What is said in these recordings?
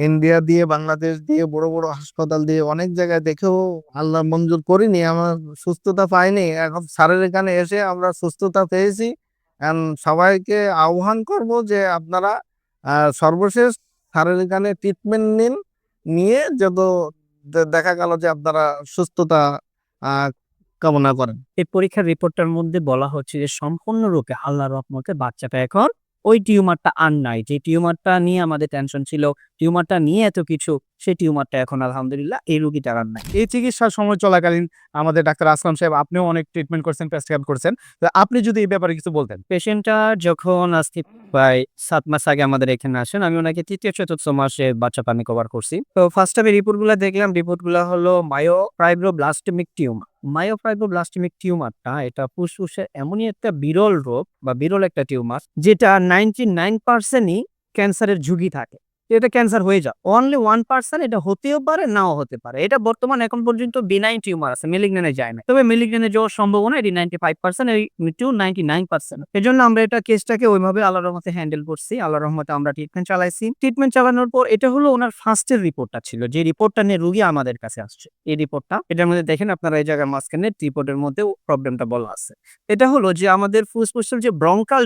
India দিয়ে, বাংলাদেশ দিয়ে, বড় বড় হাসপাতাল দিয়ে অনেক জায়গায় দেখেও আল্লাহ মঞ্জুর করিনি, আমার সুস্থতা পাইনি। এখন স্যারের এখানে এসে আমরা সুস্থতা পেয়েছি। সবাইকে আহ্বান করব যে আপনারা সর্বশেষ স্যারের এখানে ট্রিটমেন্ট নিন, নিয়ে যত দেখা গেল যে আপনারা সুস্থতা আহ কামনা করেন। এই পরীক্ষার রিপোর্টটার মধ্যে বলা হচ্ছে যে সম্পূর্ণরূপে আল্লাহর রহমতে বাচ্চাটা এখন ওই টিউমারটা আর নাই। যে টিউমারটা নিয়ে আমাদের টেনশন ছিল, টিউমারটা নিয়ে এত কিছু, সেই টিউমারটা এখন আলহামদুলিল্লাহ এই রোগীটার আর নাই। এই চিকিৎসার সময় চলাকালীন আমাদের ডাক্তার আসলাম সাহেব আপনিও অনেক ট্রিটমেন্ট করছেন, প্রেসক্রাইব করছেন। তো আপনি যদি এই ব্যাপারে কিছু বলতেন। পেশেন্টটা যখন আজকে প্রায় ৭ মাস আগে আমাদের এখানে আসেন, আমি ওনাকে ৩য়-৪র্থ মাসে বাচ্চাটা আমি কভার করছি। তো ফার্স্ট আমি রিপোর্টগুলো দেখলাম। রিপোর্টগুলো হলো মায়োফাইব্রোব্লাস্টমিক টিউমার। মায়োফাইব্রোব্লাস্টমিক টিউমারটা এটা ফুসফুসের এমনই একটা বিরল রোগ বা বিরল একটা টিউমার যেটা 99% ই ক্যান্সারের ঝুঁকি থাকে। এটা ক্যান্সার হয়ে যায়। অনলি 1% এটা হতেও পারে, নাও হতে পারে। এটা বর্তমান এখন পর্যন্ত বিনাইন টিউমার আছে, মেলিগন্যান্টে যায় না। তবে মেলিগন্যান্টে যাওয়ার সম্ভাবনা এটি 95%, এই মৃত্যু 99%। এজন্য আমরা এটা কেসটাকে ওইভাবে আল্লাহর রহমতে হ্যান্ডেল করছি। আল্লাহর রহমতে আমরা ট্রিটমেন্ট চালাইছি। ট্রিটমেন্ট চালানোর পর এটা হলো ওনার ফার্স্টের রিপোর্টটা ছিল, যে রিপোর্টটা নিয়ে রোগী আমাদের কাছে আসছে। এই রিপোর্টটা, এটার মধ্যে দেখেন আপনারা এই জায়গার মাঝখানে রিপোর্টের মধ্যে প্রবলেমটা বলা আছে। এটা হলো যে আমাদের ফুসফুসের যে ব্রঙ্কাল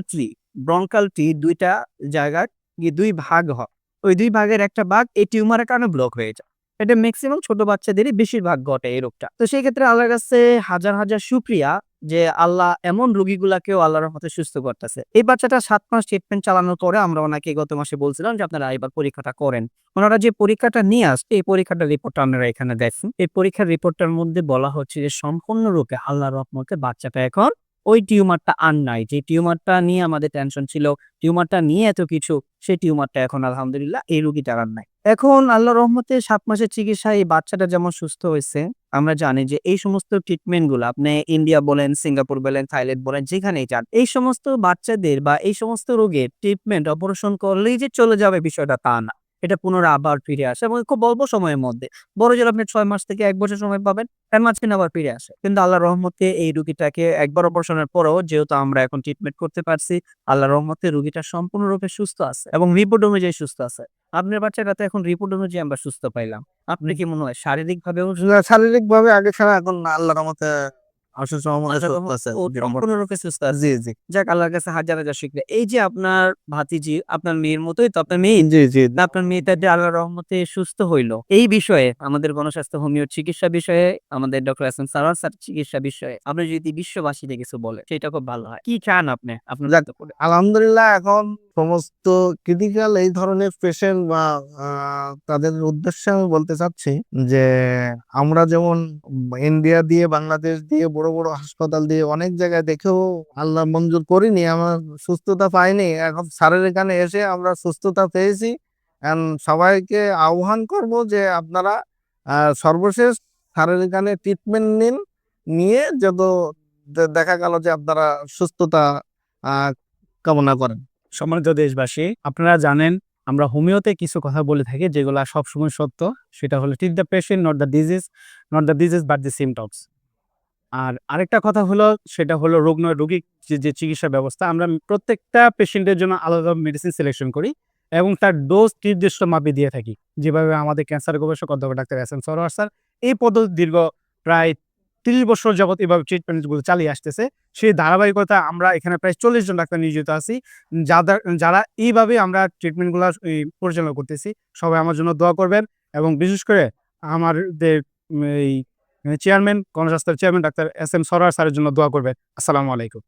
ট্রি ২টা জায়গায় গিয়ে ২ ভাগ হয়। ওই ২ ভাগের একটা ভাগ এই টিউমারের কারণে ব্লক হয়ে যায়। এটা মেক্সিমাম ছোট বাচ্চাদেরই বেশিরভাগ ঘটে এই রোগটা। তো সেই ক্ষেত্রে আল্লাহর কাছে হাজার, হাজার শুকরিয়া যে আল্লাহ এমন রোগীগুলাকেও আল্লাহর রহমতে সুস্থ করতেছে। এই বাচ্চাটা ৭ মাস ট্রিটমেন্ট চালানোর পরে আমরা ওনাকে গত মাসে বলছিলাম যে আপনারা এবার পরীক্ষাটা করেন। ওনারা যে পরীক্ষাটা নিয়ে আসছে, এই পরীক্ষাটার রিপোর্টটা আপনারা এখানে দেখেন। এই পরীক্ষার রিপোর্টটার মধ্যে বলা হচ্ছে যে সম্পূর্ণরূপে আল্লাহর রহমতে বাচ্চাটা এখন ওই টিউমারটা আর নাই। যে টিউমারটা নিয়ে আমাদের টেনশন ছিল, টিউমারটা নিয়ে এত কিছু, সেই টিউমারটা এখন আলহামদুলিল্লাহ এই রোগীটার আর নাই। এখন আল্লাহর রহমতে ৭ মাসের চিকিৎসায় এই বাচ্চাটা যেমন সুস্থ হয়েছে, আমরা জানি যে এই সমস্ত ট্রিটমেন্ট গুলো আপনি ইন্ডিয়া বলেন, সিঙ্গাপুর বলেন, থাইল্যান্ড বলেন, যেখানেই যান, এই সমস্ত বাচ্চাদের বা এই সমস্ত রোগের ট্রিটমেন্ট অপারেশন করলেই যে চলে যাবে বিষয়টা তা না। এটা পুনরায় আবার ফিরে আসে এবং খুব অল্প সময়ের মধ্যে। বড় জোর আপনি ৬ মাস থেকে ১ বছর সময় পাবেন, এর মাঝখানে আবার ফিরে আসে। কিন্তু আল্লাহর রহমতে এই রোগীটাকে একবার অপারেশনের পরেও যেহেতু আমরা এখন ট্রিটমেন্ট করতে পারছি, আল্লাহর রহমতে রোগীটা সম্পূর্ণরূপে সুস্থ আছে এবং রিপোর্ট অনুযায়ী সুস্থ আছে। আপনার বাচ্চাটা তো এখন রিপোর্ট অনুযায়ী আমরা সুস্থ পাইলাম। আপনার কি মনে হয় শারীরিকভাবেও শারীরিক ভাবে আগে ছাড়া এখন আল্লাহর রহমতে অশেষ রহমতে আল্লাহর সুস্থ রহমতে আছে। ও সম্পূর্ণরূপে সুস্থ আছে? জি, জি, যাক, আল্লাহর কাছে হাজার, হাজার শুকরিয়া। এই যে আপনার ভাতিজি আপনার মেয়ের মতোই তো, আপনার মেয়ে জি, জি। না, আপনার মেয়েটা যে আল্লাহর রহমতে সুস্থ হইলো, এই বিষয়ে আমাদের গণস্বাস্থ্য হোমিওর চিকিৎসা বিষয়ে আমাদের ডক্টর এহসান সারোয়ার স্যার চিকিৎসা বিষয়ে আপনি যদি বিশ্ববাসীকে কিছু বলেন সেটা খুব ভালো হয়। কি চান আপনি আপনার যাক, বক্তব্যে? আলহামদুলিল্লাহ এখন সমস্ত ক্রিটিক্যাল এই ধরনের পেশেন্ট বা তাদের উদ্দেশ্যে আমি বলতে চাচ্ছি যে আমরা যেমন ইন্ডিয়া দিয়ে, বাংলাদেশ দিয়ে, বড় বড় হাসপাতাল দিয়ে অনেক জায়গায় দেখেও আল্লাহ মঞ্জুর করিনি, আমার সুস্থতা পাইনি। এখন স্যারের এখানে এসে আমরা সুস্থতা পেয়েছি। সবাইকে আহ্বান করব যে আপনারা সর্বশেষ স্যারের এখানে ট্রিটমেন্ট নিন, নিয়ে যত দেখা গেল যে আপনারা সুস্থতা আহ কামনা করেন। সম্মানিত দেশবাসী, আপনারা জানেন আমরা হোমিওতে কিছু কথা বলে থাকি যেগুলো সবসময় সত্য। সেটা হলো treat the patient, not the disease, but the symptoms. আর আরেকটা কথা হলো, সেটা হলো রোগ নয় রোগী যে চিকিৎসা ব্যবস্থা, আমরা প্রত্যেকটা পেশেন্টের জন্য আলাদা মেডিসিন সিলেকশন করি এবং তার ডোজ নির্দিষ্ট মাপে দিয়ে থাকি। যেভাবে আমাদের ক্যান্সার গবেষক অধ্যাপক ডাক্তার এহসান সারোয়ার স্যার এই পদ্ধতি দীর্ঘ প্রায় ৩০ বছর যাবত এভাবে ট্রিটমেন্টগুলো চালিয়ে আসতেছে। সেই ধারাবাহিকতা আমরা এখানে প্রায় ৪০ জন ডাক্তার নিয়োজিত আছি, যারা এইভাবে আমরা ট্রিটমেন্টগুলো পরিচালনা করতেছি। সবাই আমার জন্য দোয়া করবেন এবং বিশেষ করে আমাদের এই চেয়ারম্যান, গণস্বাস্থ্যের chairman doctor S M Sarwar স্যারের জন্য দোয়া করবেন। আসসালামু আলাইকুম।